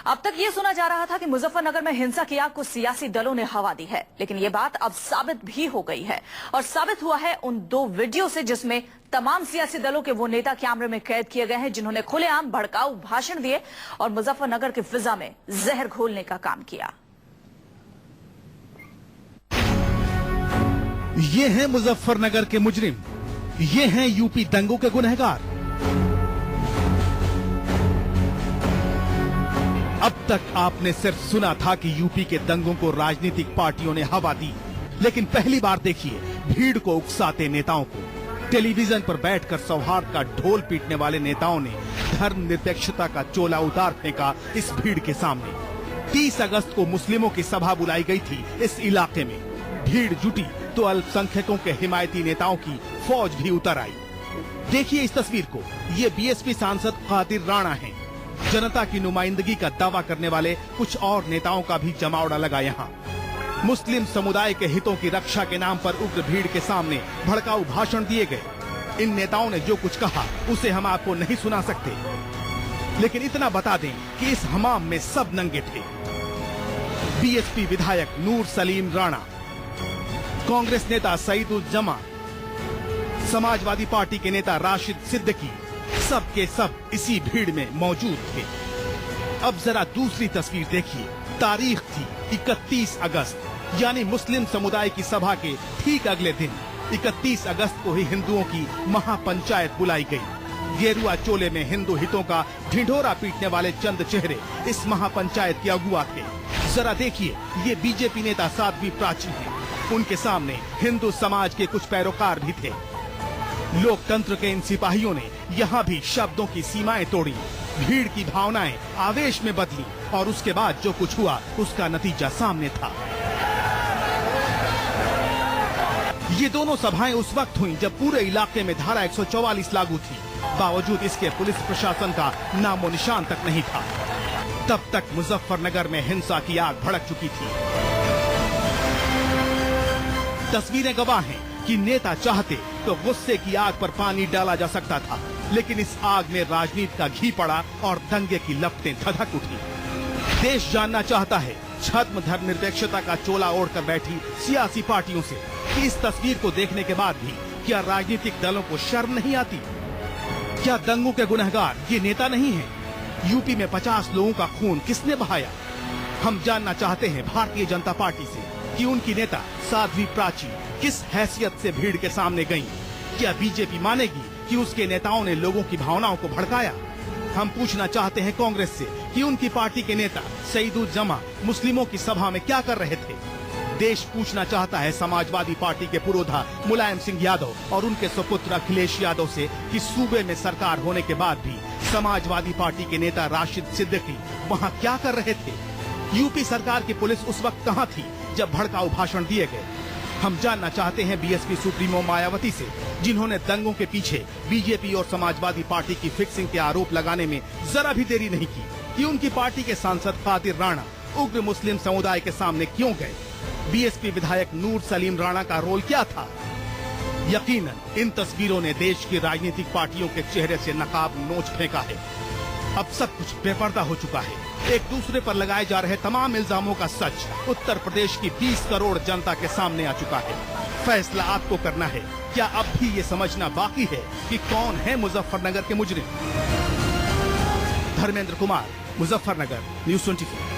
अब तक ये सुना जा रहा था कि मुजफ्फरनगर में हिंसा की आग को सियासी दलों ने हवा दी है, लेकिन ये बात अब साबित भी हो गई है और साबित हुआ है उन 2 वीडियो से जिसमें तमाम सियासी दलों के वो नेता कैमरे में कैद किए गए हैं जिन्होंने खुलेआम भड़काऊ भाषण दिए और मुजफ्फरनगर की फिजा में जहर घोलने का काम किया। ये हैं मुजफ्फरनगर के मुजरिम, ये हैं यूपी दंगों के गुनहगार। अब तक आपने सिर्फ सुना था कि यूपी के दंगों को राजनीतिक पार्टियों ने हवा दी, लेकिन पहली बार देखिए भीड़ को उकसाते नेताओं को। टेलीविजन पर बैठकर सौहार्द का ढोल पीटने वाले नेताओं ने धर्मनिरपेक्षता का चोला उतार फेंका इस भीड़ के सामने। 30 अगस्त को मुस्लिमों की सभा बुलाई गई थी इस इलाके में। भीड़ जुटी तो अल्पसंख्यकों के हिमायती नेताओं की फौज भी उतर आई। देखिए इस तस्वीर को, ये बीएसपी सांसद कादिर राणा हैं। जनता की नुमाइंदगी का दावा करने वाले कुछ और नेताओं का भी जमावड़ा लगा यहाँ। मुस्लिम समुदाय के हितों की रक्षा के नाम पर उग्र भीड़ के सामने भड़काऊ भाषण दिए गए। इन नेताओं ने जो कुछ कहा उसे हम आपको नहीं सुना सकते, लेकिन इतना बता दें कि इस हमाम में सब नंगे थे। बीएसपी विधायक नूर सलीम राणा, कांग्रेस नेता सईदुज्जमा, समाजवादी पार्टी के नेता राशिद सिद्दीकी, सब के सब इसी भीड़ में मौजूद थे। अब जरा दूसरी तस्वीर देखिए। तारीख थी 31 अगस्त, यानी मुस्लिम समुदाय की सभा के ठीक अगले दिन 31 अगस्त को ही हिंदुओं की महापंचायत बुलाई गई। गेरुआ चोले में हिंदू हितों का ढिंढोरा पीटने वाले चंद चेहरे इस महापंचायत के अगुआ थे। जरा देखिए, ये बीजेपी नेता साध्वी प्राची हैं। उनके सामने हिंदू समाज के कुछ पैरोकार भी थे। लोकतंत्र के इन सिपाहियों ने यहाँ भी शब्दों की सीमाएं तोड़ी, भीड़ की भावनाएं आवेश में बदली और उसके बाद जो कुछ हुआ उसका नतीजा सामने था। ये दोनों सभाएं उस वक्त हुई जब पूरे इलाके में धारा 144 लागू थी। बावजूद इसके पुलिस प्रशासन का नामो निशान तक नहीं था। तब तक मुजफ्फरनगर में हिंसा की आग भड़क चुकी थी। तस्वीरें गवाह हैं कि नेता चाहते तो गुस्से की आग पर पानी डाला जा सकता था, लेकिन इस आग में राजनीति का घी पड़ा और दंगे की लपटें धधक उठी। देश जानना चाहता है छद्म धर्मनिरपेक्षता का चोला ओढ़कर बैठी सियासी पार्टियों से कि इस तस्वीर को देखने के बाद भी क्या राजनीतिक दलों को शर्म नहीं आती? क्या दंगों के गुनहगार ये नेता नहीं है? यूपी में 50 लोगों का खून किसने बहाया? हम जानना चाहते हैं भारतीय जनता पार्टी से कि उनकी नेता साध्वी प्राची किस हैसियत से भीड़ के सामने गईं? क्या बीजेपी मानेगी कि उसके नेताओं ने लोगों की भावनाओं को भड़काया? हम पूछना चाहते हैं कांग्रेस से कि उनकी पार्टी के नेता सईदुज्जमा मुस्लिमों की सभा में क्या कर रहे थे? देश पूछना चाहता है समाजवादी पार्टी के पुरोधा मुलायम सिंह यादव और उनके सुपुत्र अखिलेश यादव से कि सूबे में सरकार होने के बाद भी समाजवादी पार्टी के नेता राशिद सिद्दीकी वहाँ क्या कर रहे थे? यूपी सरकार की पुलिस उस वक्त कहाँ थी जब भड़काऊ भाषण दिए गए? हम जानना चाहते हैं बीएसपी सुप्रीमो मायावती से, जिन्होंने दंगों के पीछे बीजेपी और समाजवादी पार्टी की फिक्सिंग के आरोप लगाने में जरा भी देरी नहीं की, कि उनकी पार्टी के सांसद कादिर राणा उग्र मुस्लिम समुदाय के सामने क्यों गए? बीएसपी विधायक नूर सलीम राणा का रोल क्या था? यकीनन इन तस्वीरों ने देश की राजनीतिक पार्टियों के चेहरे से नकाब नोच फेंका है। अब सब कुछ बेपर्दा हो चुका है। एक दूसरे पर लगाए जा रहे तमाम इल्जामों का सच उत्तर प्रदेश की 20 करोड़ जनता के सामने आ चुका है। फैसला आपको करना है। क्या अब भी ये समझना बाकी है कि कौन है मुजफ्फरनगर के मुजरिम? धर्मेंद्र कुमार, मुजफ्फरनगर, न्यूज़ 24।